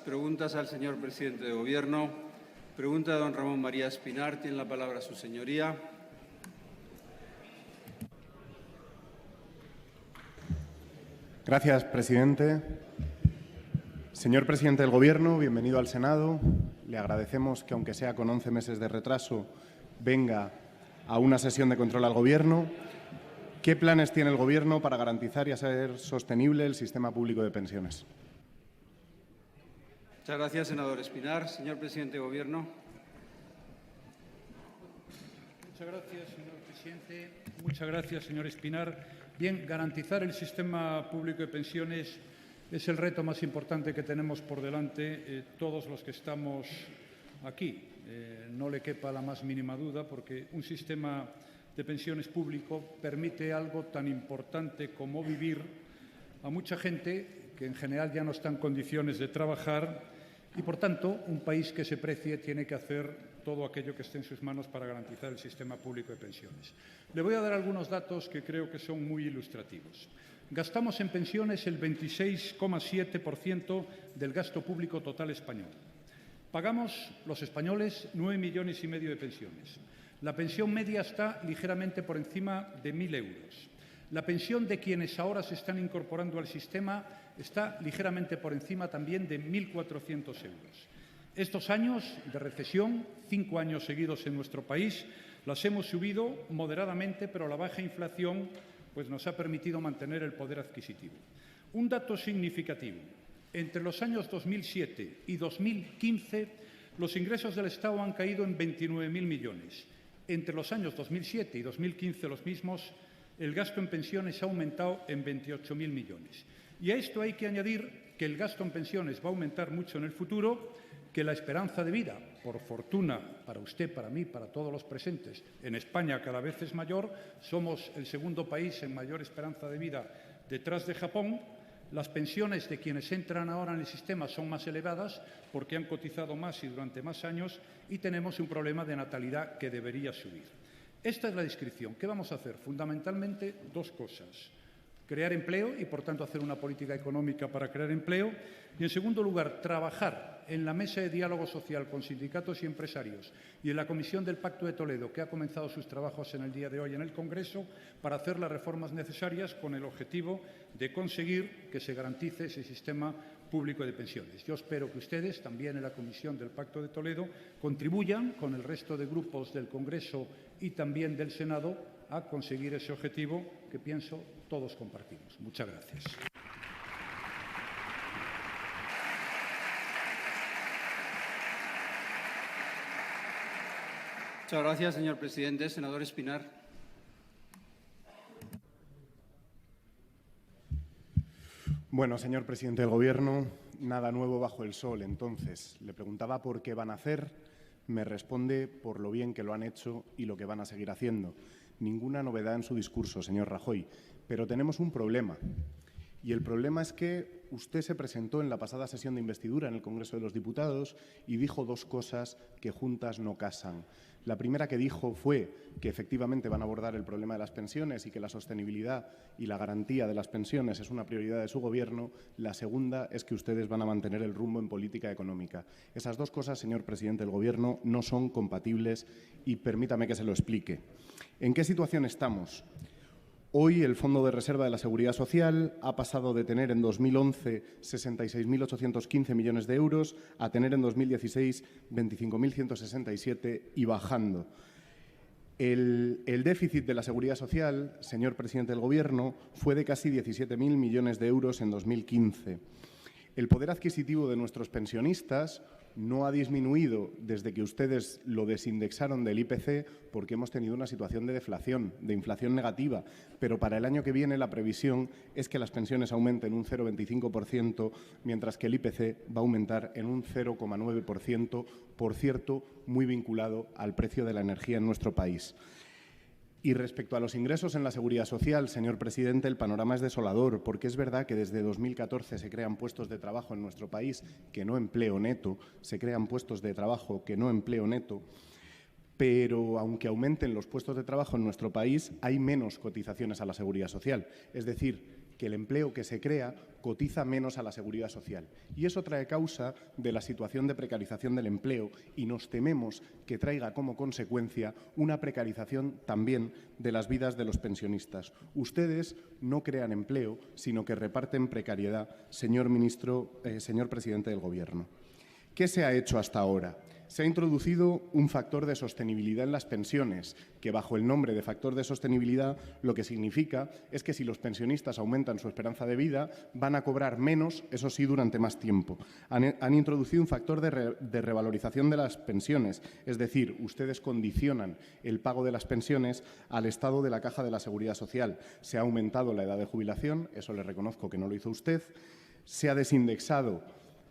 Preguntas al señor presidente de Gobierno. Pregunta de don Ramón María Espinar. Tiene la palabra su señoría. Gracias, presidente. Señor presidente del Gobierno, bienvenido al Senado. Le agradecemos que, aunque sea con 11 meses de retraso, venga a una sesión de control al Gobierno. ¿Qué planes tiene el Gobierno para garantizar y hacer sostenible el sistema público de pensiones? Muchas gracias, senador Espinar. Señor presidente de Gobierno. Muchas gracias, señor presidente. Muchas gracias, señor Espinar. Bien, garantizar el sistema público de pensiones es el reto más importante que tenemos por delante todos los que estamos aquí. No le quepa la más mínima duda, porque un sistema de pensiones público permite algo tan importante como vivir a mucha gente que en general ya no está en condiciones de trabajar y, por tanto, un país que se precie tiene que hacer todo aquello que esté en sus manos para garantizar el sistema público de pensiones. Le voy a dar algunos datos que creo que son muy ilustrativos. Gastamos en pensiones el 26,7% del gasto público total español. Pagamos los españoles 9,5 millones de pensiones. La pensión media está ligeramente por encima de 1.000 euros. La pensión de quienes ahora se están incorporando al sistema está ligeramente por encima también de 1.400 euros. Estos años de recesión, 5 años seguidos en nuestro país, las hemos subido moderadamente, pero la baja inflación nos ha permitido mantener el poder adquisitivo. Un dato significativo. Entre los años 2007 y 2015, los ingresos del Estado han caído en 29.000 millones. Entre los años 2007 y 2015, los mismos, el gasto en pensiones ha aumentado en 28.000 millones. Y a esto hay que añadir que el gasto en pensiones va a aumentar mucho en el futuro, que la esperanza de vida, por fortuna para usted, para mí, para todos los presentes, en España cada vez es mayor. Somos el segundo país en mayor esperanza de vida detrás de Japón. Las pensiones de quienes entran ahora en el sistema son más elevadas porque han cotizado más y durante más años, y tenemos un problema de natalidad que debería subir. Esta es la descripción. ¿Qué vamos a hacer? Fundamentalmente dos cosas. Crear empleo y, por tanto, hacer una política económica para crear empleo. Y, en segundo lugar, trabajar en la mesa de diálogo social con sindicatos y empresarios y en la Comisión del Pacto de Toledo, que ha comenzado sus trabajos en el día de hoy en el Congreso, para hacer las reformas necesarias con el objetivo de conseguir que se garantice ese sistema público de pensiones. Yo espero que ustedes, también en la Comisión del Pacto de Toledo, contribuyan con el resto de grupos del Congreso y también del Senado a conseguir ese objetivo que pienso todos compartimos. Muchas gracias. Muchas gracias, señor presidente. Senador Espinar. Bueno, señor presidente del Gobierno, nada nuevo bajo el sol. Entonces, le preguntaba por qué van a hacer, me responde por lo bien que lo han hecho y lo que van a seguir haciendo. Ninguna novedad en su discurso, señor Rajoy, pero tenemos un problema. Y el problema es que usted se presentó en la pasada sesión de investidura en el Congreso de los Diputados y dijo dos cosas que juntas no casan. La primera que dijo fue que efectivamente van a abordar el problema de las pensiones y que la sostenibilidad y la garantía de las pensiones es una prioridad de su Gobierno. La segunda es que ustedes van a mantener el rumbo en política económica. Esas dos cosas, señor presidente del Gobierno, no son compatibles y permítame que se lo explique. ¿En qué situación estamos? Hoy el Fondo de Reserva de la Seguridad Social ha pasado de tener en 2011 66.815 millones de euros a tener en 2016 25.167 y bajando. El déficit de la Seguridad Social, señor presidente del Gobierno, fue de casi 17.000 millones de euros en 2015. El poder adquisitivo de nuestros pensionistas no ha disminuido desde que ustedes lo desindexaron del IPC porque hemos tenido una situación de deflación, de inflación negativa. Pero para el año que viene la previsión es que las pensiones aumenten un 0,25%, mientras que el IPC va a aumentar en un 0,9%, por cierto, muy vinculado al precio de la energía en nuestro país. Y respecto a los ingresos en la Seguridad Social, señor presidente, el panorama es desolador, porque es verdad que desde 2014 se crean puestos de trabajo en nuestro país que no empleo neto, se crean puestos de trabajo que no empleo neto, pero aunque aumenten los puestos de trabajo en nuestro país, hay menos cotizaciones a la Seguridad Social. Es decir, que el empleo que se crea cotiza menos a la Seguridad Social. Y eso trae causa de la situación de precarización del empleo y nos tememos que traiga como consecuencia una precarización también de las vidas de los pensionistas. Ustedes no crean empleo, sino que reparten precariedad, señor presidente del Gobierno. ¿Qué se ha hecho hasta ahora? Se ha introducido un factor de sostenibilidad en las pensiones, que bajo el nombre de factor de sostenibilidad lo que significa es que si los pensionistas aumentan su esperanza de vida, van a cobrar menos, eso sí, durante más tiempo. Han introducido un factor de revalorización de las pensiones, es decir, ustedes condicionan el pago de las pensiones al estado de la Caja de la Seguridad Social. Se ha aumentado la edad de jubilación, eso le reconozco que no lo hizo usted. Se ha desindexado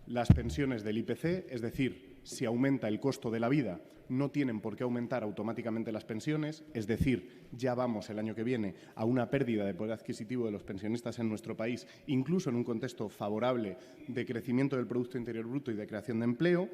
las pensiones del IPC, es decir, si aumenta el costo de la vida, no tienen por qué aumentar automáticamente las pensiones, es decir, ya vamos el año que viene a una pérdida de poder adquisitivo de los pensionistas en nuestro país, incluso en un contexto favorable de crecimiento del Producto Interior Bruto y de creación de empleo.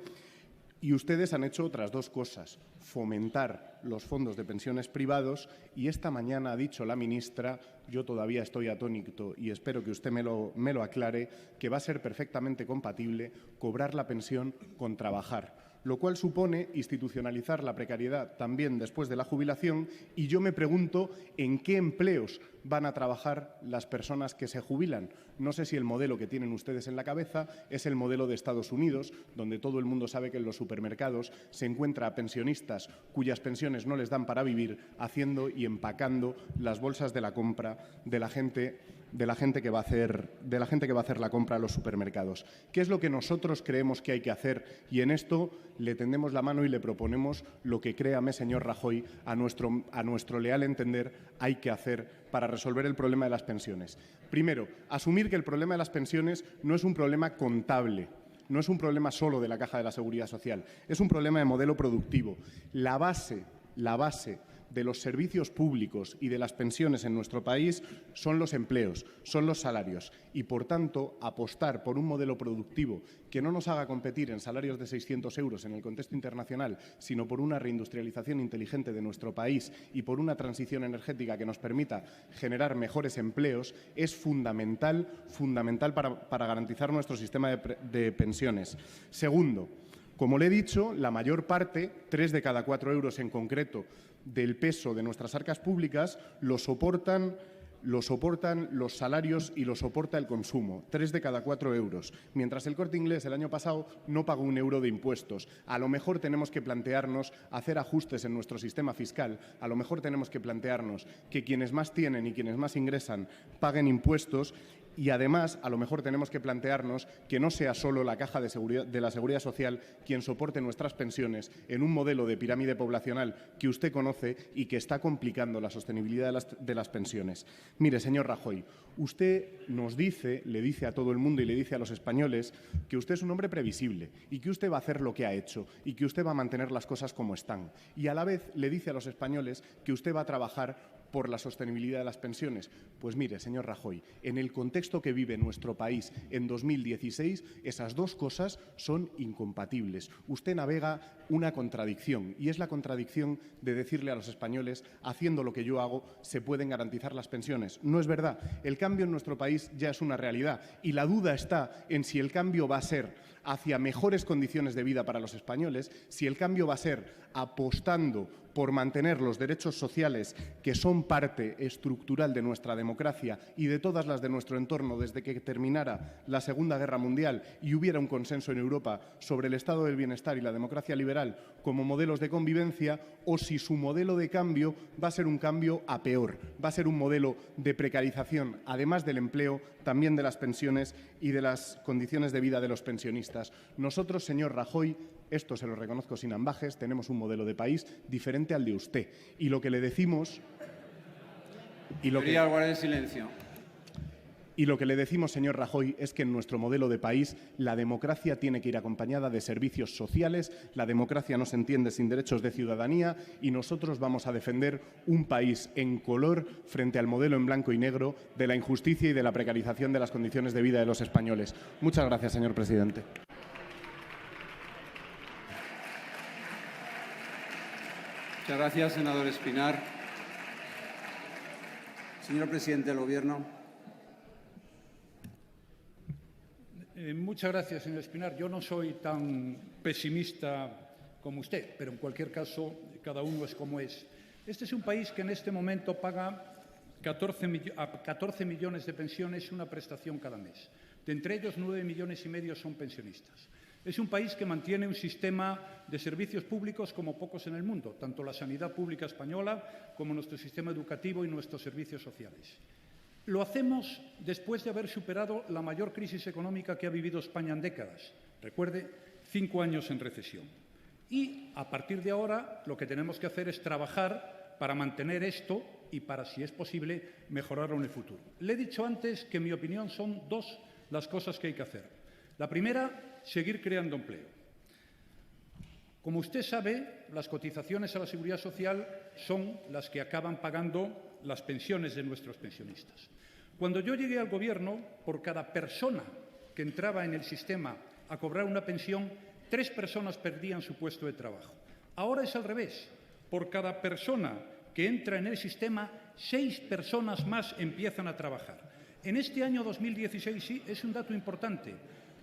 Y ustedes han hecho otras dos cosas, fomentar los fondos de pensiones privados y esta mañana ha dicho la ministra, yo todavía estoy atónito y espero que usted me lo aclare, que va a ser perfectamente compatible cobrar la pensión con trabajar, lo cual supone institucionalizar la precariedad también después de la jubilación y yo me pregunto en qué empleos van a trabajar las personas que se jubilan. No sé si el modelo que tienen ustedes en la cabeza es el modelo de Estados Unidos, donde todo el mundo sabe que en los supermercados se encuentra a pensionistas cuyas pensiones no les dan para vivir, haciendo y empacando las bolsas de la compra de la gente que va a hacer la compra a los supermercados. ¿Qué es lo que nosotros creemos que hay que hacer? Y en esto le tendemos la mano y le proponemos lo que, créame, señor Rajoy, a nuestro leal entender hay que hacer para resolver el problema de las pensiones. Primero, asumir que el problema de las pensiones no es un problema contable, no es un problema solo de la Caja de la Seguridad Social, es un problema de modelo productivo. La base de los servicios públicos y de las pensiones en nuestro país son los empleos, son los salarios y, por tanto, apostar por un modelo productivo que no nos haga competir en salarios de 600 euros en el contexto internacional, sino por una reindustrialización inteligente de nuestro país y por una transición energética que nos permita generar mejores empleos, es fundamental para garantizar nuestro sistema de pensiones. Segundo, como le he dicho, la mayor parte, 3 de cada 4 euros en concreto, del peso de nuestras arcas públicas lo soportan los salarios y lo soporta el consumo, 3 de cada 4 euros. Mientras el Corte Inglés el año pasado no pagó 1 euro de impuestos. A lo mejor tenemos que plantearnos hacer ajustes en nuestro sistema fiscal. A lo mejor tenemos que plantearnos que quienes más tienen y quienes más ingresan paguen impuestos. Y, además, a lo mejor tenemos que plantearnos que no sea solo la Caja de la Seguridad Social quien soporte nuestras pensiones en un modelo de pirámide poblacional que usted conoce y que está complicando la sostenibilidad de las pensiones. Mire, señor Rajoy, usted le dice a todo el mundo y le dice a los españoles que usted es un hombre previsible y que usted va a hacer lo que ha hecho y que usted va a mantener las cosas como están. Y, a la vez, le dice a los españoles que usted va a trabajar por la sostenibilidad de las pensiones. Pues mire, señor Rajoy, en el contexto que vive nuestro país en 2016, esas dos cosas son incompatibles. Usted navega una contradicción y es la contradicción de decirle a los españoles, haciendo lo que yo hago, se pueden garantizar las pensiones. No es verdad. El cambio en nuestro país ya es una realidad y la duda está en si el cambio va a ser hacia mejores condiciones de vida para los españoles, si el cambio va a ser apostando por mantener los derechos sociales que son parte estructural de nuestra democracia y de todas las de nuestro entorno desde que terminara la Segunda Guerra Mundial y hubiera un consenso en Europa sobre el estado del bienestar y la democracia liberal como modelos de convivencia, o si su modelo de cambio va a ser un cambio a peor, va a ser un modelo de precarización, además del empleo, también de las pensiones y de las condiciones de vida de los pensionistas. Nosotros, señor Rajoy, esto se lo reconozco sin ambajes, tenemos un modelo de país diferente al de usted. Y lo que le decimos... Y lo que le decimos, señor Rajoy, es que en nuestro modelo de país la democracia tiene que ir acompañada de servicios sociales, la democracia no se entiende sin derechos de ciudadanía y nosotros vamos a defender un país en color frente al modelo en blanco y negro de la injusticia y de la precarización de las condiciones de vida de los españoles. Muchas gracias, señor presidente. Muchas gracias, senador Espinar. Señor presidente del Gobierno. Muchas gracias, señor Espinar. Yo no soy tan pesimista como usted, pero en cualquier caso, cada uno es como es. Este es un país que en este momento paga a 14 millones de pensiones una prestación cada mes. De entre ellos, 9,5 millones son pensionistas. Es un país que mantiene un sistema de servicios públicos como pocos en el mundo, tanto la sanidad pública española como nuestro sistema educativo y nuestros servicios sociales. Lo hacemos después de haber superado la mayor crisis económica que ha vivido España en décadas. Recuerde, 5 años en recesión. Y, a partir de ahora, lo que tenemos que hacer es trabajar para mantener esto y para, si es posible, mejorarlo en el futuro. Le he dicho antes que, en mi opinión, son 2 las cosas que hay que hacer. La primera, seguir creando empleo. Como usted sabe, las cotizaciones a la Seguridad Social son las que acaban pagando las pensiones de nuestros pensionistas. Cuando yo llegué al Gobierno, por cada persona que entraba en el sistema a cobrar una pensión, 3 personas perdían su puesto de trabajo. Ahora es al revés. Por cada persona que entra en el sistema, 6 personas más empiezan a trabajar. En este año 2016, sí, es un dato importante.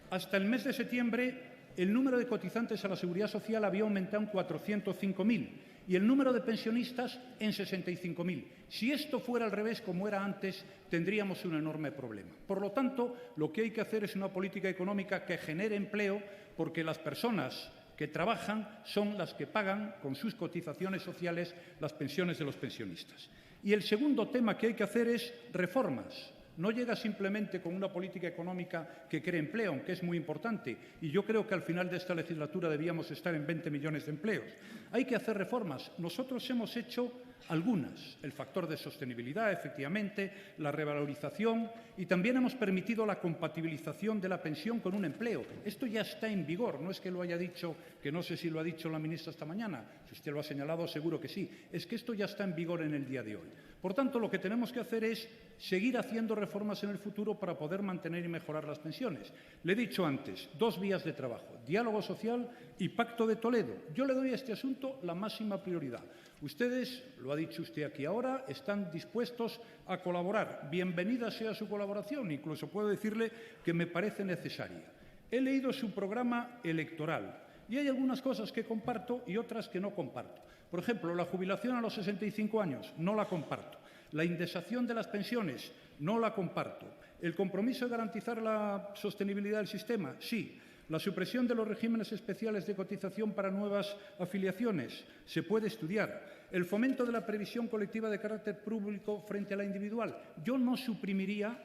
Hasta el mes de septiembre, el número de cotizantes a la Seguridad Social había aumentado en 405.000 y el número de pensionistas en 65.000. Si esto fuera al revés, como era antes, tendríamos un enorme problema. Por lo tanto, lo que hay que hacer es una política económica que genere empleo, porque las personas que trabajan son las que pagan con sus cotizaciones sociales las pensiones de los pensionistas. Y el segundo tema que hay que hacer es reformas. No llega simplemente con una política económica que cree empleo, aunque es muy importante, y yo creo que al final de esta legislatura debíamos estar en 20 millones de empleos. Hay que hacer reformas. Nosotros hemos hecho algunas. El factor de sostenibilidad, efectivamente, la revalorización, y también hemos permitido la compatibilización de la pensión con un empleo. Esto ya está en vigor. No es que lo haya dicho, que no sé si lo ha dicho la ministra esta mañana. Si usted lo ha señalado, seguro que sí. Es que esto ya está en vigor en el día de hoy. Por tanto, lo que tenemos que hacer es seguir haciendo reformas en el futuro para poder mantener y mejorar las pensiones. Le he dicho antes, 2 vías de trabajo, diálogo social y Pacto de Toledo. Yo le doy a este asunto la máxima prioridad. Ustedes, lo ha dicho usted aquí ahora, están dispuestos a colaborar. Bienvenida sea su colaboración, incluso puedo decirle que me parece necesaria. He leído su programa electoral y hay algunas cosas que comparto y otras que no comparto. Por ejemplo, la jubilación a los 65 años, no la comparto. La indexación de las pensiones, no la comparto. El compromiso de garantizar la sostenibilidad del sistema, sí. La supresión de los regímenes especiales de cotización para nuevas afiliaciones, se puede estudiar. El fomento de la previsión colectiva de carácter público frente a la individual. Yo no suprimiría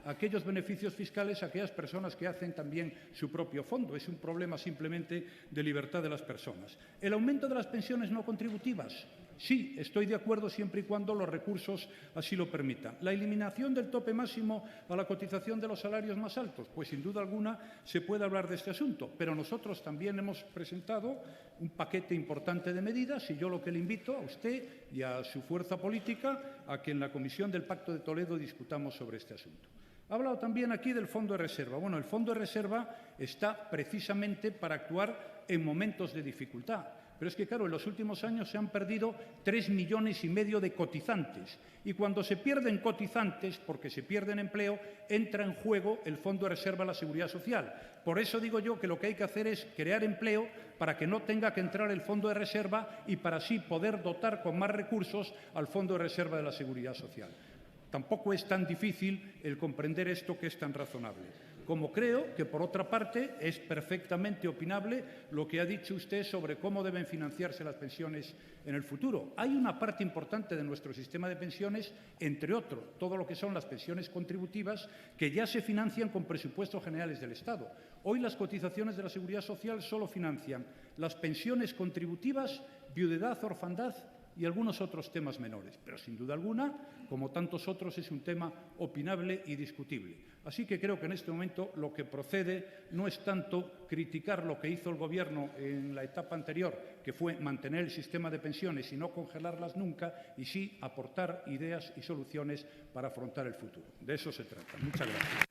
aquellos beneficios fiscales a aquellas personas que hacen también su propio fondo. Es un problema simplemente de libertad de las personas. El aumento de las pensiones no contributivas. Sí, estoy de acuerdo siempre y cuando los recursos así lo permitan. La eliminación del tope máximo a la cotización de los salarios más altos, pues sin duda alguna se puede hablar de este asunto, pero nosotros también hemos presentado un paquete importante de medidas y yo lo que le invito a usted y a su fuerza política a que en la Comisión del Pacto de Toledo discutamos sobre este asunto. Ha hablado también aquí del Fondo de Reserva. Bueno, el Fondo de Reserva está precisamente para actuar en momentos de dificultad. Pero es que, claro, en los últimos años se han perdido 3,5 millones de cotizantes. Y cuando se pierden cotizantes, porque se pierden empleo, entra en juego el Fondo de Reserva de la Seguridad Social. Por eso digo yo que lo que hay que hacer es crear empleo para que no tenga que entrar el Fondo de Reserva y para así poder dotar con más recursos al Fondo de Reserva de la Seguridad Social. Tampoco es tan difícil el comprender esto, que es tan razonable. Como creo que, por otra parte, es perfectamente opinable lo que ha dicho usted sobre cómo deben financiarse las pensiones en el futuro. Hay una parte importante de nuestro sistema de pensiones, entre otros, todo lo que son las pensiones contributivas, que ya se financian con presupuestos generales del Estado. Hoy las cotizaciones de la Seguridad Social solo financian las pensiones contributivas, viudedad, orfandad y algunos otros temas menores. Pero, sin duda alguna, como tantos otros, es un tema opinable y discutible. Así que creo que en este momento lo que procede no es tanto criticar lo que hizo el Gobierno en la etapa anterior, que fue mantener el sistema de pensiones y no congelarlas nunca, y sí aportar ideas y soluciones para afrontar el futuro. De eso se trata. Muchas gracias.